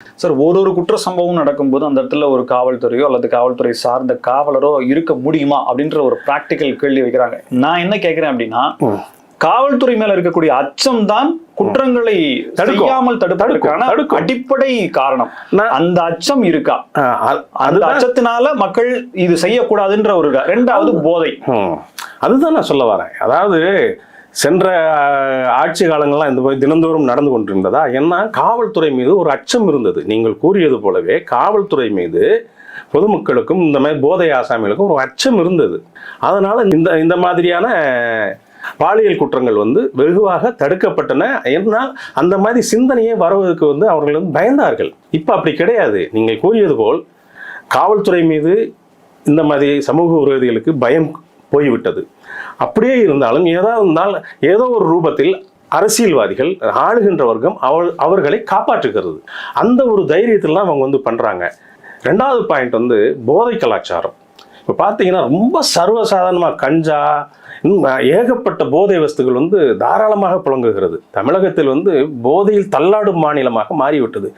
Sir, ஒரு குற்ற சம்பவம் நடக்கும்போது அந்த இடத்துல ஒரு காவல்துறையோ அல்லது காவல்துறை சார்ந்த காவலரோ இருக்க முடியுமா அப்படின்ற ஒரு பிராக்டிக்கல் கேள்வி வைக்கிறாங்க. நான் என்ன கேட்கிறேன் அப்படின்னா, காவல்துறை மேல இருக்கக்கூடிய அச்சம் தான் குற்றங்களை செய்யாமல் தடுப்பதற்கான அடிப்படை காரணம். அந்த அச்சம் இருக்கா? அந்த அச்சத்தினால மக்கள் இது செய்யக்கூடாதுன்ற ஒரு ரெண்டாவது போதை. அதுதான் நான் சொல்ல வரேன். அதாவது சென்ற ஆட்சி காலங்கள்லாம் இந்த மாதிரி தினந்தோறும் நடந்து கொண்டிருந்ததா? ஏன்னா காவல்துறை மீது ஒரு அச்சம் இருந்தது. நீங்கள் கூறியது போலவே காவல்துறை மீது பொதுமக்களுக்கும் இந்த மாதிரி போதை ஆசாமிகளுக்கும் ஒரு அச்சம் இருந்தது. அதனால இந்த மாதிரியான பாலியல் குற்றங்கள் வெகுவாக தடுக்கப்பட்டன. ஏன்னால் அந்த மாதிரி சிந்தனையே வருவதற்கு அவர்கள் பயந்தார்கள். இப்போ அப்படி கிடையாது. நீங்கள் கூறியது போல் காவல்துறை மீது இந்த மாதிரி சமூக விரோதிகளுக்கு பயம் போய்விட்டது. அப்படியே இருந்தாலும் ஏதோ ஒரு ரூபத்தில் அரசியல்வாதிகள், ஆளுகின்ற வர்க்கம் அவர்களை காப்பாற்றுகிறது. அந்த ஒரு தைரியத்தில் தான் அவங்க பண்றாங்க. ரெண்டாவது பாயிண்ட் போதை கலாச்சாரம். இப்போ பார்த்தீங்கன்னா ரொம்ப சர்வசாதாரணமாக கஞ்சா, ஏகப்பட்ட போதை வஸ்துகள் தாராளமாக புழங்குகிறது. தமிழகத்தில் போதையில் தள்ளாடும் மாநிலமாக மாறிவிட்டது.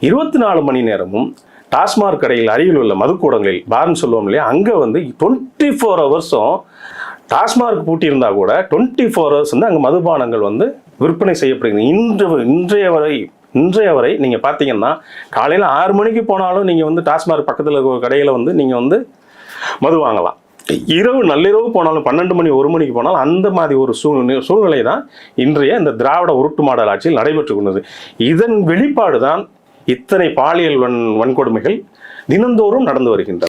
24 மணி நேரமும் டாஸ்மாக் கடையில் அருகில் உள்ள மதுக்கூடங்களில், பார்னு சொல்லுவோம் இல்லையா, அங்கே 24 ஹவர்ஸும் டாஸ்மாக் பூட்டியிருந்தா கூட 24 ஹவர்ஸ் அங்கே மதுபானங்கள் விற்பனை செய்யப்படுகிறது. இன்றைய வரை நீங்கள் பார்த்தீங்கன்னா காலையில் 6 மணிக்கு போனாலும் நீங்கள் டாஸ்மாக் பக்கத்தில் இருக்கிற ஒரு கடையில் நீங்கள் மது வாங்கலாம். நள்ளிரவு போனாலும் 12 மணி 1 மணிக்கு போனாலும் அந்த மாதிரி ஒரு சூழ்நிலை தான் இன்றைய இந்த திராவிட உருட்டு மாடல் ஆட்சியில் நடைபெற்று கொண்டது. இதன் வெளிப்பாடு தான் இத்தனை பாலியல் வன்கொடுமைகள் தினந்தோறும் நடந்து வருகின்றன.